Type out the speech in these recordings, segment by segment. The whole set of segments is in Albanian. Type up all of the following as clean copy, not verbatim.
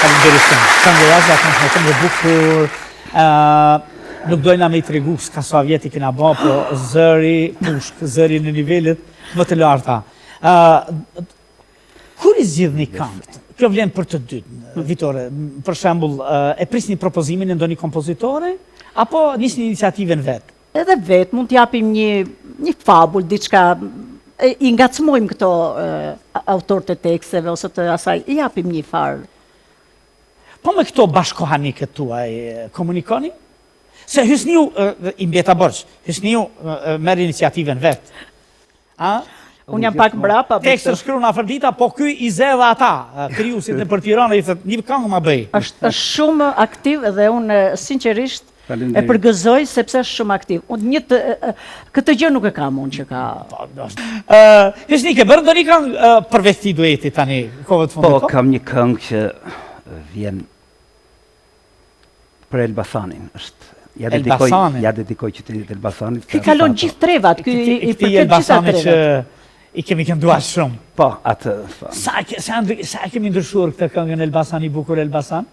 Faleminderit shumë. Këngëraza kanë qenë bukur. Nuk dojna me I tregu s'ka sa vjeti kena ba, po zëri pushk, zëri në nivellet më të larta. Kur I zgjidhni këngët? Kjo vlen për të dytë, Vitore. Për shembull, e prisni propozimin e ndonjë kompozitore, apo nisni iniciativën vetë? Edhe vetë, mund t'japim një fabull, diçka, I ngacmojmë këto autorët e teksteve, ose të asaj, I japim një farë. Po me këto bashkohaniket tuaj komunikoni? Se hysniu, I mbjeta borç, hysniu merr iniciativën vetë. Unë jam pak brapa. Tekstër shkruan afër dita, po ky I zedha ata, krijuesit e për Tiranë, I thotë, një këngë ma bëj. Është shumë aktiv dhe unë sinqerisht e përgëzoj sepse është shumë aktiv. Këtë gjë nuk e kam unë që ka... Hysnike, bërë ndonjë këngë përveç këtij dueti tani, kohët fundit? Po, kam një këngë që vjen për Elbasanin, është. Ja dedikoj qytetit Elbasanit. Ky kalon gjithë trevat, ky I përket gjitha Elbasanit që I kemi kënduar shumë. Po, atë. Sa kemi ndryshuar këtë këngën Elbasan I bukur Elbasan?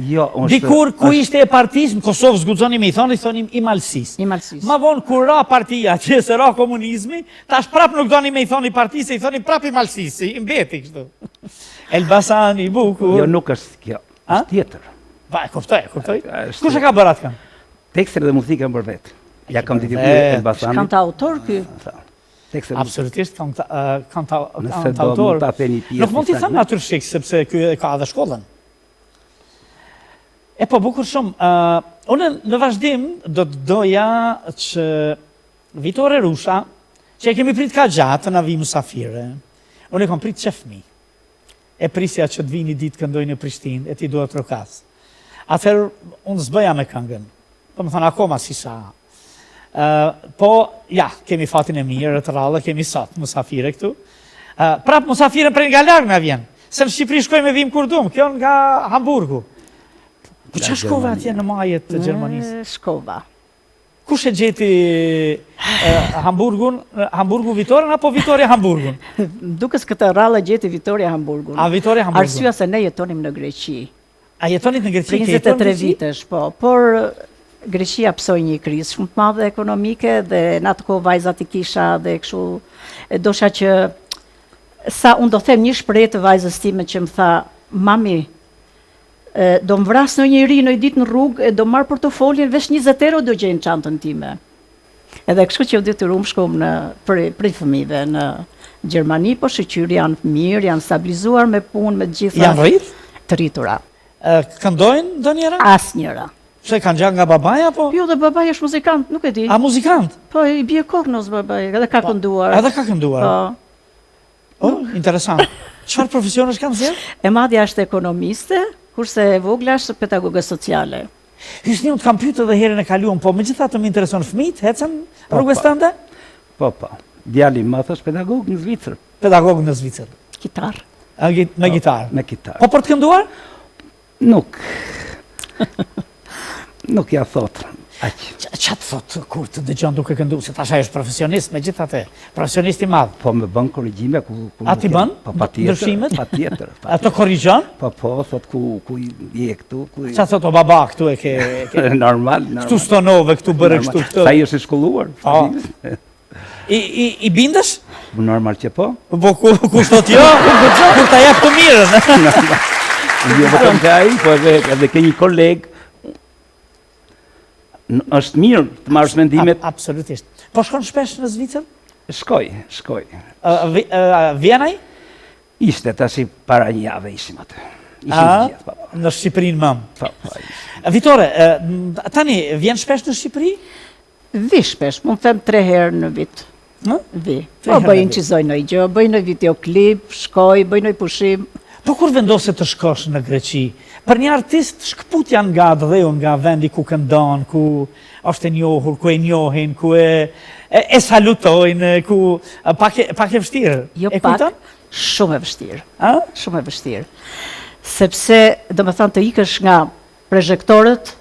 Jo, dikur ku ishte e partisë, në Kosovë zguxoni me I thonim I malsis. Ma vonë kur ra partia, që se ra komunizmi, tash prap nuk doni me I thoni partisë, I thoni prap I malsis, I mbeti kështu. Elbasan I bukur. Jo, nuk është kjo, është tjetër. Va, kuptoj. Kush e ka bërë atë këngë? Tekstër dhe muzikën për vetë. Ja kam dedikuar Elbasanit. Këngë autor ky? Absolutisht, këngë autor. Nuk mund t'i thëmë natyrshik, sepse ky ka edhe shkollën. E po bukur shumë. Unë në vazhdim do të doja që Vitore Rusha, që e kemi prit ka gjatë në vi musafire, unë e kom prit që fmi. E prisja që të vini ditë këndoj në Prishtinë, e ti duhet rokas. Atëherë, unë zbëja me këngën. Po më thënë akoma si sa. Po, ja, kemi fatin e mirë, të rallë, kemi sot musafire këtu. Prapë musafire për nga largë me vjen. Se në Shqipëri shkoj me vim kur dum, kjo nga Hamburgu. Po që shkove atje në majet të Gjermanisë? Shkova. Kush e gjeti Hamburgu Vitoren apo Vitoria Hamburgun? Dukës këtë rallë gjeti Vitoria Hamburgun. A Vitoria Hamburgun? Arsyeja se ne jetonim në Greqi. A jetonit në Greqi? 23 vitesh, po. Por Greqia psoi një krizë shumë të madhe ekonomike dhe në atë kohë vajzat I kisha dhe kështu dosha që sa unë do them një shprehje të vajzës time që më tha, mami, do më vras në njëri në I ditë në rrugë, do marrë portofolien, vesh 20 euro do gjejnë çantën time. Edhe kështu që u detyruam shkom për fëmijëve në Gjermani, po shqyri janë mirë, janë stabilizuar me punë, me gjitha. Janë rrit? Të rritura. Këndojnë ndonjëra? Asnjëra. Pse kanë gjatë nga babaja, po? Jo, dhe babaja është muzikant, nuk e di. A muzikant? Po, I bie koknos babaja, edhe ka kënduar. Edhe ka kënduar? Po. Interesant. Çfarë profesionesh kanë zgjedhur? E madhja është ekonomiste, kurse e vogla është pedagoge sociale. Hysniu të kam pyetur edhe herën e kaluar, po megjithatë më intereson fëmijët, ecën rrugës tënde? Po. Djali më thash pedagog në Zvicër. Pedagog në Zvicër. Kitar. Me gitarë? Me gitarë. Po për të kënduar? Nuk. Nuk ja thot. Qa të thot kur të dëgjon duke këndu, se tasha është profesionist, me gjithate, profesionist I madh. Po me bën korrigjime ku... A ti bën? Ndryshimet? Pa tjetër. A të korrigjon? Po, thot ku je këtu. Qa thot o baba këtu e ke... Normal. Këtu stonove, këtu bërë kështu këtë. Sa I është I shkolluar. I bindesh? Normal që po. Po ku thot jo, kur ta jep të mirën. Jo vetëm ai, po edhe ke një koleg. Është mirë të marrësh mendimet. Absolutisht. Po shkon shpesh në Zvicër? Shkoj. Vjenaj? Ishte tash para një jave ishim aty. Në Shqipërinë më. Po. Vitore, tani vjen shpesh në Shqipëri? Vi shpesh, mund them 3 herë në vit. Vi. Po bëj incizoj në gjë, bëj në videoklip, shkoj, bëj në pushim. Po kur vendose të shkosh në Greqi, për një artist shkëputja nga dheu, nga vendi ku këndon, ku është e njohur, ku e njohin, ku e salutojnë, ku pak e vështirë. Jo pak, shumë e vështirë. Shumë e vështirë. Sepse, do me thënë të ikësh nga projektorët,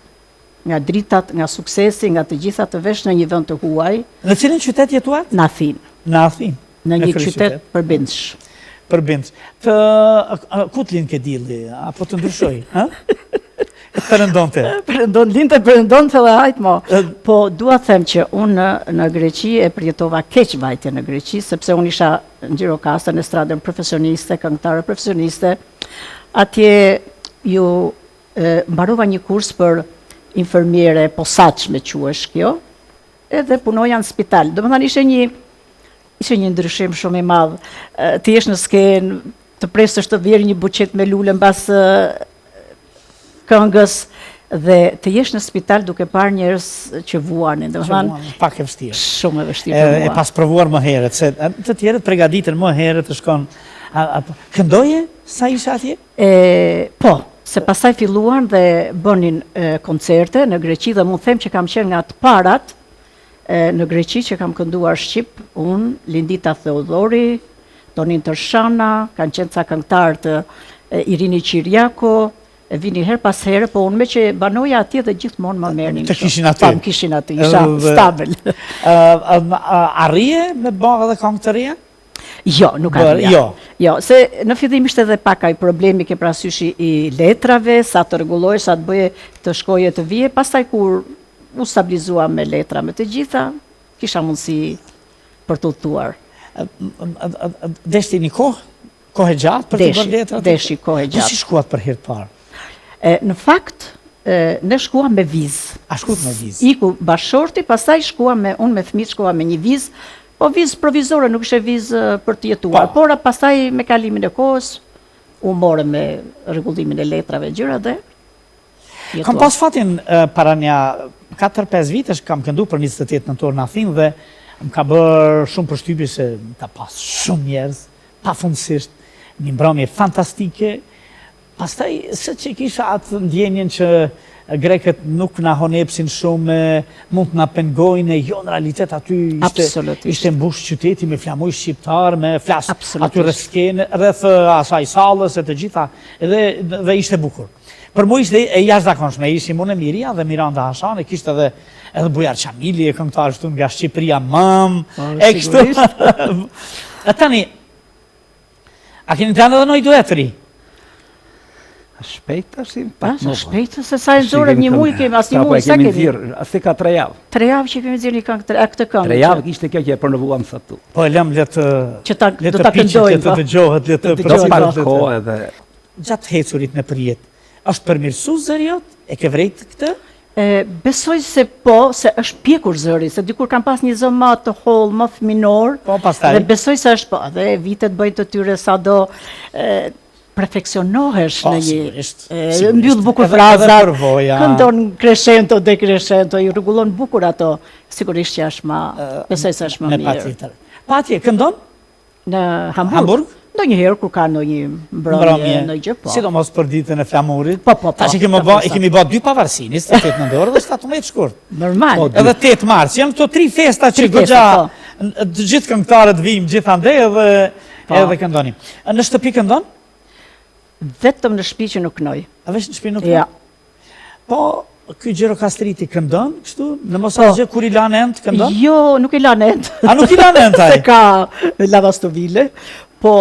nga dritat, nga suksesi, nga të gjitha të vesh në një vend të huaj. Në cilin qytet jetuat? Në Athinë. Në Athinë? Në një qytet përbindsh. përbindës. Ku të linë ke dilli, apo të ndryshoj? Përëndonte? Përëndonte dhe hajtë mo. Po, dua them që unë në Greqi e përjetova keq vajtje në Greqi, sepse unë isha në Gjirokastër, në stradën profesioniste, këngëtare profesioniste. Atje ju mbarova një kurs për infermiere posaçme quhesh kjo, edhe punoja në spital. Do më thënë ishte një ndryshim shumë i madh. Të jesh në skenë, të presësh të vjerë një buqet me lule mbas këngës dhe të jesh në spital duke parë njerëz që vuanin. Do më thënë pak e vështirë. Shumë e vështirë për mua. E pas provuar më herët, se të tjerët përgatiten më herët të shkon. Këndoje sa isha atje? Po. Se pasaj filluan dhe bënin koncerte në Greqi dhe mund them që kam qenë nga të parat në Greqi që kam kënduar Shqip, unë, Lindita Theodori, Tonin Tërshana, kanë qenë ca këngëtarë të Irini Qiriako, vini her pas herë, po unë me që banoja atje dhe gjithmonë më merrnin. Të kishin aty? Po, më kishin aty, isha stabil. Arrije me bërë dhe këngë të reja? Jo, nuk arrija. Jo, se në fillim ishte edhe pak ai problemi ke parasysh i letrave, sa të rregulloj, sa të bëje të shkoje të vije, pastaj kur u stabilizua me letra me të gjitha, kisha mundësi për të udhëtuar. Deshti një kohë gjatë për të bërë letrat? Deshi kohë gjatë. Si shkuat për herë të parë? Në fakt, ne shkuam me vizë. A shkuat me vizë? Iku bashorti, pastaj shkuam unë me fëmijët shkuam me një vizë. Po vizë provizore, nuk ishe vizë për të jetuar, por pastaj me kalimin e kohës, u morë me rregullimin e letrave gjëra dhe jetuar. Kam pas fatin para një 4-5 vitesh, kam këndu për 28 nëntor në Athinë dhe më ka bërë shumë përshtypje se ka pas shumë njerëz, pafundësisht, një mbrëmje fantastike. Pastaj, se që kisha atë ndjenjen që Grekët nuk na honepsin shumë, mund të na pengojnë, jo në realitet aty ishte mbush qyteti me flamuj shqiptar, me flas aty rreth asaj sallës e të gjitha, dhe ishte bukur. Për mu ishte e jashtëzakonshme, ishim unë e Miria dhe Miranda Hashane, kishte edhe Bujar Qamili, e këngëtar shtu nga Shqipëria Mam, e kështu. Tani, a keni të edhe noj duet të ri? Shpejta si pak më. Shpejta se sa e nxorëm një muj kemi, as një muj sa kemi. As ka 3 javë. 3 javë që kemi nxjerrë një këngë, këtë këngë. 3 javë kishte kjo që e promovuam sa tu. Po e lëm le të këndojmë, le të dëgjohet, le të përcjellet kohë edhe gjatë hecurit në përjet. Është përmirësu zëri jot? E ke vrejt këtë? Besoj se po, se është pjekur zëri, se dikur kam pas një zë më të hollë, më fëminor. Po, pastaj. Dhe besoj se është po, dhe vitet bëjnë të tyre sa do perfeksionohesh në një mbyll bukur frazat, këndon crescendo, decrescendo, i rregullon bukur ato, sigurisht që është besoj se është më mirë. Patje, këndon? Në Hamburg? Ndonjëherë kur ka ndonjë mbrëmje në gjë, po. Sidomos për ditën e flamurit. Po. Tash i kemi bë 2 pavarësi, 28 nëntor dhe 17 shkurt. Normal. Edhe 8 mars, janë këto 3 festa që goxha të gjithë këngëtarët vijmë gjithandej edhe këndonim. Në shtëpi këndon? Vetëm në shtëpi që nuk kënoj. A veç në shtëpi nuk kënoj? Ja. Po, ky Gjirokastriti këndon, kështu? Në mos asgjë kur i lan end këndon? Jo, nuk i lan end. A nuk i lan end ai? Se ka lavastovile, po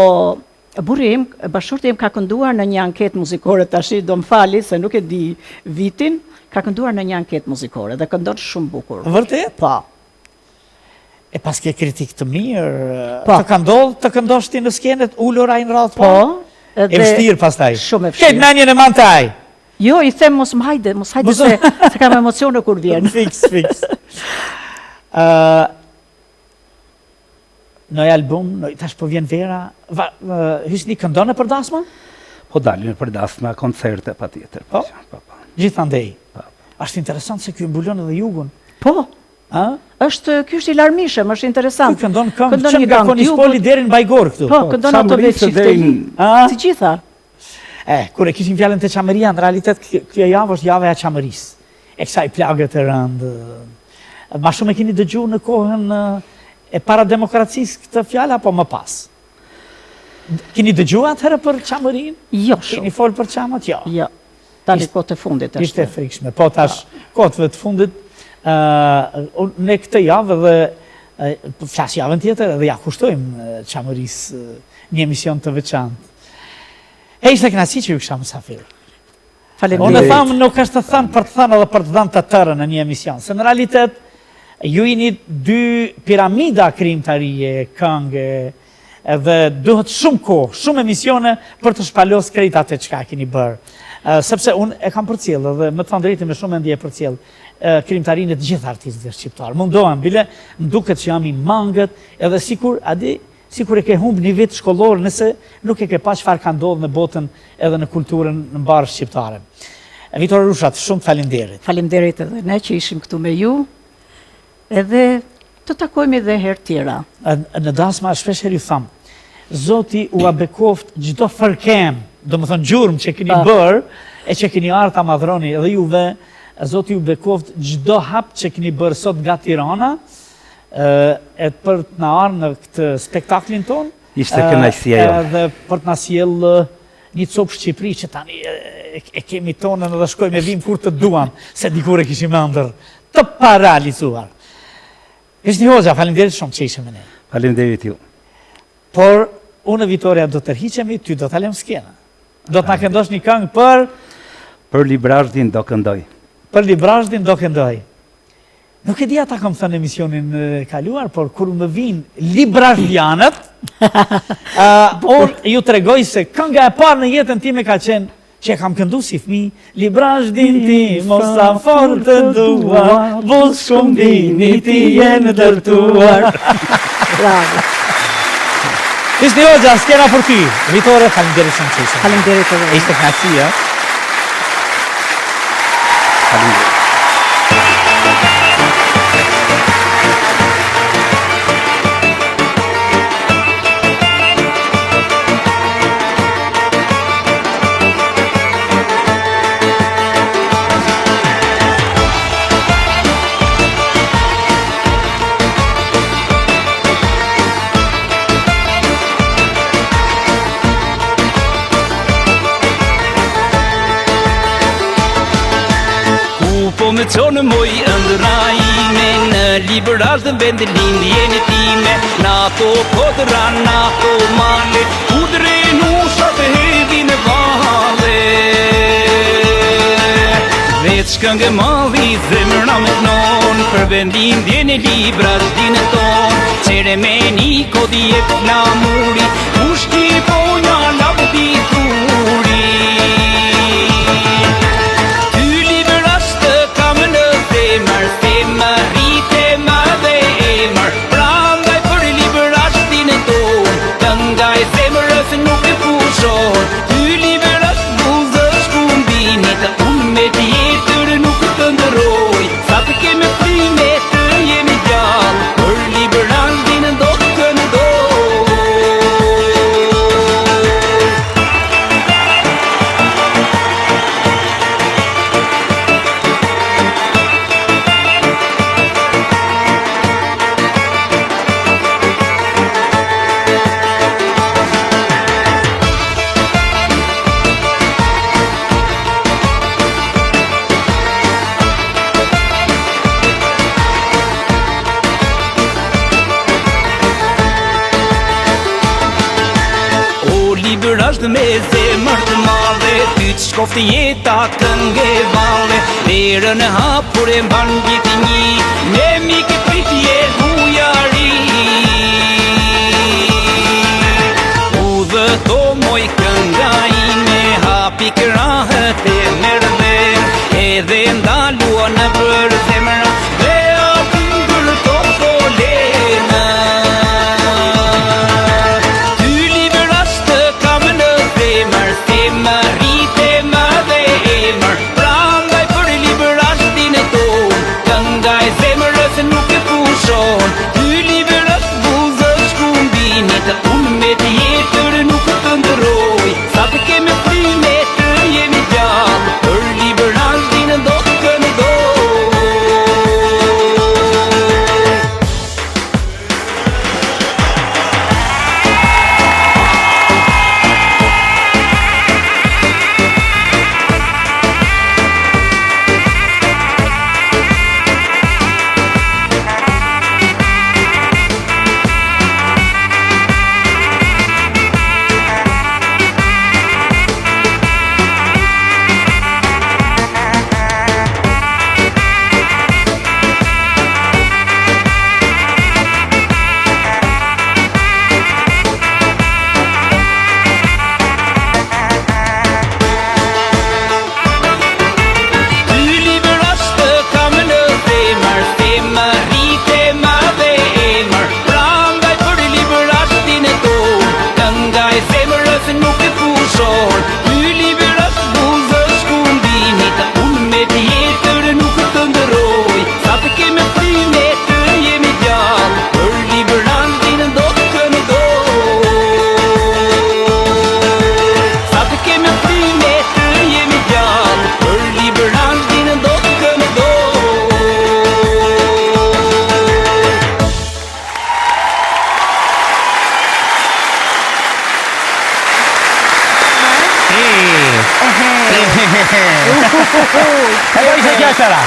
burri im, bashorti im ka kënduar në një anketë muzikore, tash do më fali se nuk e di vitin, ka kënduar në një anketë muzikore dhe këndon shumë bukur. Vërtet? Po. E pas ke kritik të mirë, të ka ndodhur të këndosh ti në skenet ulur ai në radhë? Po. E vështirë pastaj. Shumë e vështirë. Këtë menjen e mantaj. Jo, i them mos më hajde se kam emocione kur vjen. Fiks. Në album, tash po vjen vera, hysni këndon për dasma? Po dalin për dasma, koncerte patjetër. Po? Gjithandej. Është interesant se ky mbulon edhe jugun. Po. Ky është i larmishëm, është interesant. Ky këndon këngë që nga Konispoli deri në Bajgor këtu. Po, këndon ato vetë çiftëri. Të gjitha. Kur e kishim fjalën te Çameria, në realitet kjo javë është java e Çamerisë. E kësaj plagë të rëndë. Ma shumë e keni dëgjuar në kohën e para demokracisë këtë fjalë apo më pas? Keni dëgjuar atëherë për Çamërinë? Jo shumë. Keni folë për Çamat? Jo. Jo. Tani kohë të fundit është. Ishte frikshme. Po tash kohëve të fundit në këtë javë dhe flas javën tjetër dhe ja kushtojmë Çamërisë një emision të veçantë. Ishte kënaqësi që ju kisha mysafir. Faleminderit. Unë thamë nuk është të thënë për të thënë edhe për të dhënë të tërë në një emision. Se në realitet, ju jeni dy piramida krijimtarie, këngë, edhe duhet shumë kohë, shumë emisione për të shpalos krejt atë çka keni bërë. Sepse unë e kam përcjell edhe më të thënë drejtë me shumë mendje e përcjell krijimtarinë të gjithë artistëve shqiptar. Mundohem bile, më duket që jam i mangët, edhe sikur e ke humb një vit shkollor nëse nuk e ke pa çfarë ka ndodhur në botën edhe në kulturën në mbar shqiptare. Vitore Rushat, shumë faleminderit. Faleminderit edhe ne që ishim këtu me ju, edhe të takojmë edhe herë tjera. Në dasma shpesh herë ju tham, Zoti u a bekoft çdo fërkem, domethënë gjurmë që keni bërë e që keni ardhur ta madhroni edhe juve, Zoti u bekoft çdo hap që keni bërë sot nga Tirana, e për të na ardhur në këtë spektaklin ton. Ishte kënaqësia jote. Dhe për të na sjell një copë Shqipëri që tani e kemi tonën edhe shkojmë e vim kur të duam, se dikur e kishim ëndër të paralizuar. Ishte një hoxha, faleminderit shumë që ishe me ne. Faleminderit ju. Por unë e Vitoria do të tërhiqemi, ty do të alem skena. Do të na këndosh një këngë për Librazhdin do këndoj. Për Librazhdin do këndoj. Nuk e di ata kam thënë emisionin kaluar, por kur më vinë Librazhdianët, unë ju tregoj se kënga e parë në jetën time ka qenë që kam këndu si fmi, Librazhdin ti, mosa fort të dua, bus shkumbini ti jenë dërtuar. Bravo. Ishte hoxha, skena për ty. Vitore, faleminderit shumë që ishe. Faleminderit edhe. Ishte kënaqësi, Faleminderit. Me qonë moj ëndra ime, në Librazhdin vend lindjen e time, na to kodra, na to male, udre nushat e hedhin e vale. Veç këngë madhi zemra me non, për vend lindjen e Librazhdin ton, ceremeni kodi e flamuri, kushti ponja lavdi turi. Me zemër të madhe, ty të shkofti jeta këngë e valle, verën e hapur e mban gjithë një, me mike pritje hujari. U dhe to moj kënga ime, hapi kërahët e mërë edhe ndalua në për zemëra, dhe aty për to folena. Nuk e pusho E do ishte gjeshera.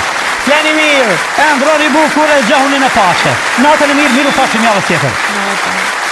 Fjeni mirë, e ndroni bukur e gjahunin e pache. Natën e mirë, miru pashim javës tjetër.